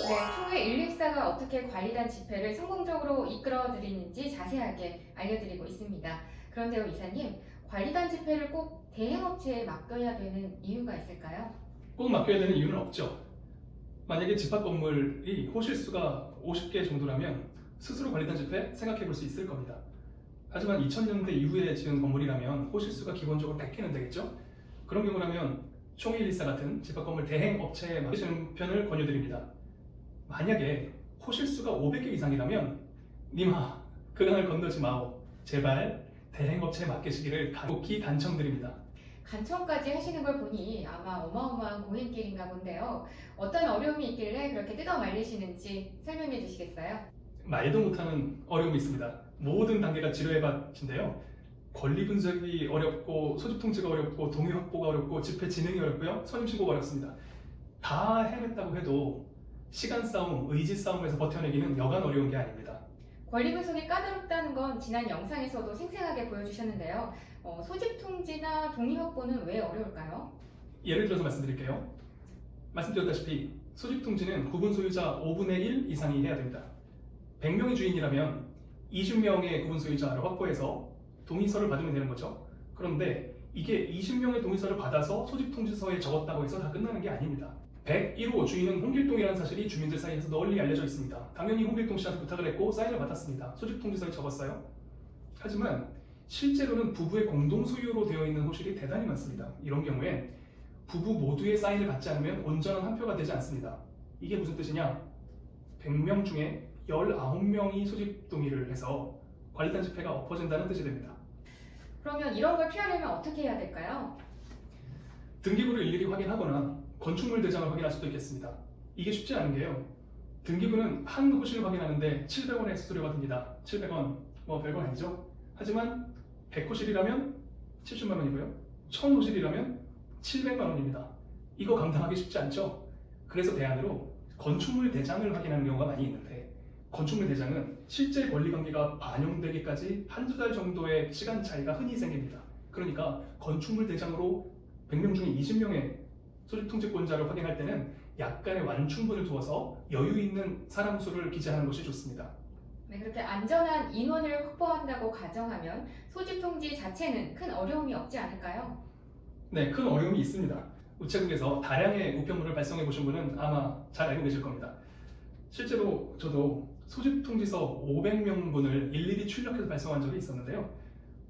네, 총회 114가 어떻게 관리단 집회를 성공적으로 이끌어드리는지 자세하게 알려드리고 있습니다. 그런데요, 이사님, 관리단 집회를 꼭 대행업체에 맡겨야 되는 이유가 있을까요? 꼭 맡겨야 되는 이유는 없죠. 만약에 집합 건물이 호실수가 50개 정도라면 스스로 관리단 집회 생각해 볼 수 있을 겁니다. 하지만 2000년대 이후에 지은 건물이라면 호실수가 기본적으로 100개는 되겠죠? 그런 경우라면 총회 114 같은 집합 건물 대행 업체에 맡기시는 편을 권유드립니다. 만약에 호실수가 500개 이상이라면 님아, 그강을 건너지 마오. 제발 대행 업체에 맡기시기를 간곡히 간청드립니다. 간청까지 하시는 걸 보니 아마 어마어마한 고행길인가 본데요. 어떤 어려움이 있길래 그렇게 뜯어 말리시는지 설명해 주시겠어요? 말도 못하는 어려움이 있습니다. 모든 단계가 지뢰밭인데요. 권리 분석이 어렵고 소집 통지가 어렵고 동의 확보가 어렵고 집회 진행이 어렵고요. 선임 신고가 어렵습니다. 다 해냈다고 해도 시간 싸움, 의지 싸움에서 버텨내기는 여간 어려운 게 아닙니다. 권리 분석이 까다롭다는 건 지난 영상에서도 생생하게 보여주셨는데요. 소집 통지나 동의 확보는 왜 어려울까요? 예를 들어서 말씀드릴게요. 말씀드렸다시피 소집 통지는 구분 소유자 5분의 1 이상이 해야 됩니다. 100명이 주인이라면 20명의 구분 소유자를 확보해서 동의서를 받으면 되는 거죠. 그런데 이게 20명의 동의서를 받아서 소집 통지서에 적었다고 해서 다 끝나는 게 아닙니다. 101호 주인은 홍길동이라는 사실이 주민들 사이에서 널리 알려져 있습니다. 당연히 홍길동 씨한테 부탁을 했고 사인을 받았습니다. 소집 통지서에 적었어요. 하지만 실제로는 부부의 공동 소유로 되어 있는 호실이 대단히 많습니다. 이런 경우엔 부부 모두의 사인을 받지 않으면 온전한 한 표가 되지 않습니다. 이게 무슨 뜻이냐? 100명 중에 19명이 소집 동의를 해서 관리단 집회가 엎어진다는 뜻이 됩니다. 그러면 이런 걸 피하려면 어떻게 해야 될까요? 등기부를 일일이 확인하거나 건축물 대장을 확인할 수도 있겠습니다. 이게 쉽지 않은 게요. 등기부는 한 호실을 확인하는데 700원의 수수료가 듭니다. 700원, 뭐 별거 아니죠? 하지만 100호실이라면 70만 원이고요. 1000호실이라면 700만 원입니다. 이거 감당하기 쉽지 않죠? 그래서 대안으로 건축물 대장을 확인하는 경우가 많이 있는데 건축물 대장은 실제 권리관계가 반영되기까지 한두 달 정도의 시간 차이가 흔히 생깁니다. 그러니까 건축물 대장으로 100명 중에 20명의 소집 통지권자를 확인할 때는 약간의 완충분을 두어서 여유 있는 사람 수를 기재하는 것이 좋습니다. 네, 그렇게 안전한 인원을 확보한다고 가정하면 소집 통지 자체는 큰 어려움이 없지 않을까요? 네, 큰 어려움이 있습니다. 우체국에서 다량의 우편물을 발송해 보신 분은 아마 잘 알고 계실 겁니다. 실제로 저도 소집 통지서 500명분을 일일이 출력해서 발송한 적이 있었는데요.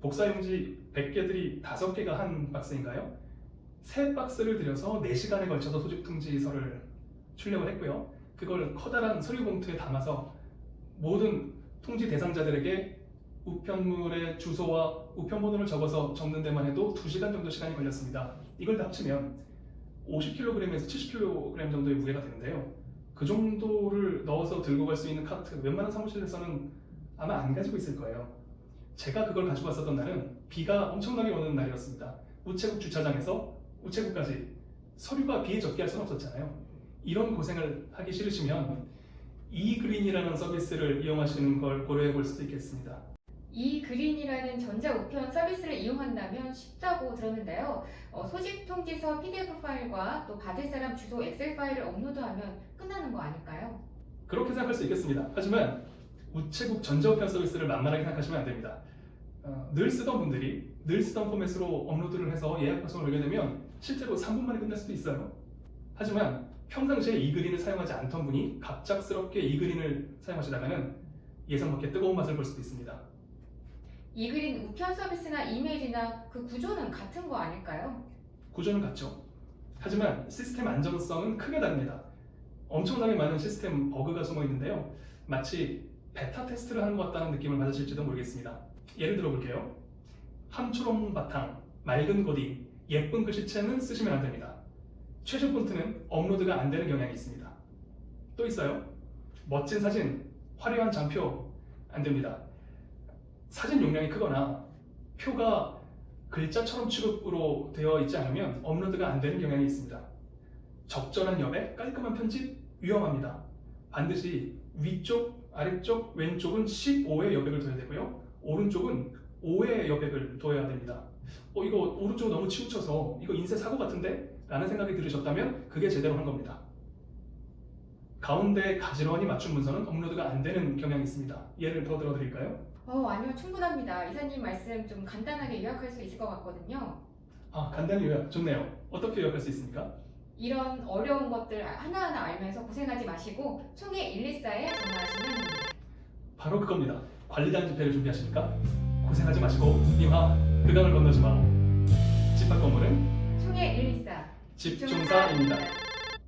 복사용지 100개들이 5개가 한 박스인가요? 3박스를 들여서 4시간에 걸쳐서 소집 통지서를 출력을 했고요. 그걸 커다란 서류 봉투에 담아서 모든 통지 대상자들에게 우편물의 주소와 우편번호를 적어서 적는 데만 해도 2시간 정도 시간이 걸렸습니다. 이걸 다 합치면 50kg에서 70kg 정도의 무게가 되는데요. 그 정도를 넣어서 들고 갈 수 있는 카트 웬만한 사무실에서는 아마 안 가지고 있을 거예요. 제가 그걸 가지고 왔었던 날은 비가 엄청나게 오는 날이었습니다. 우체국 주차장에서 우체국까지 서류가 비에 젖게 할 수는 없었잖아요. 이런 고생을 하기 싫으시면 이그린이라는 서비스를 이용하시는 걸 고려해 볼 수도 있겠습니다. 이그린이라는 전자우편 서비스를 이용한다면 쉽다고 들었는데요. 소집 통지서 PDF 파일과 또 받을 사람 주소 엑셀 파일을 업로드하면 끝나는 거 아닐까요? 그렇게 생각할 수 있겠습니다. 하지만 우체국 전자우편 서비스를 만만하게 생각하시면 안 됩니다. 늘 쓰던 분들이 늘 쓰던 포맷으로 업로드를 해서 예약 발송을 올게 되면 실제로 3분 만에 끝날 수도 있어요. 하지만 평상시에 이그린을 사용하지 않던 분이 갑작스럽게 이그린을 사용하시다가는 예상 밖의 뜨거운 맛을 볼 수도 있습니다. 이그린 우편 서비스나 이메일이나 그 구조는 같은 거 아닐까요? 구조는 같죠. 하지만 시스템 안정성은 크게 다릅니다. 엄청나게 많은 시스템 버그가 숨어 있는데요. 마치 베타 테스트를 하는 것 같다는 느낌을 받으실지도 모르겠습니다. 예를 들어 볼게요. 함초롱 바탕, 맑은 코딩, 예쁜 글씨체는 쓰시면 안 됩니다. 최신 폰트는 업로드가 안 되는 경향이 있습니다. 또 있어요. 멋진 사진, 화려한 장표 안 됩니다. 사진 용량이 크거나 표가 글자처럼 취급으로 되어 있지 않으면 업로드가 안 되는 경향이 있습니다. 적절한 여백, 깔끔한 편집 위험합니다. 반드시 위쪽, 아래쪽, 왼쪽은 15의 여백을 둬야 되고요. 오른쪽은 5의 여백을 둬야 됩니다. 이거 오른쪽 너무 치우쳐서 이거 인쇄 사고 같은데? 라는 생각이 들으셨다면 그게 제대로 한 겁니다. 가운데 가지런히 맞춘 문서는 업로드가 안 되는 경향이 있습니다. 예를 더 들어드릴까요? 아니요, 충분합니다. 이사님 말씀 좀 간단하게 요약할 수 있을 것 같거든요. 간단히 요약 좋네요. 어떻게 요약할 수 있습니까? 이런 어려운 것들 하나하나 알면서 고생하지 마시고 총회 124에 전화하시면 됩니다. 바로 그겁니다. 관리단 집회를 준비하십니까? 고생하지 마시고 님아 그 강을 건너지 마. 집합 건물은 총회 124 집중사입니다.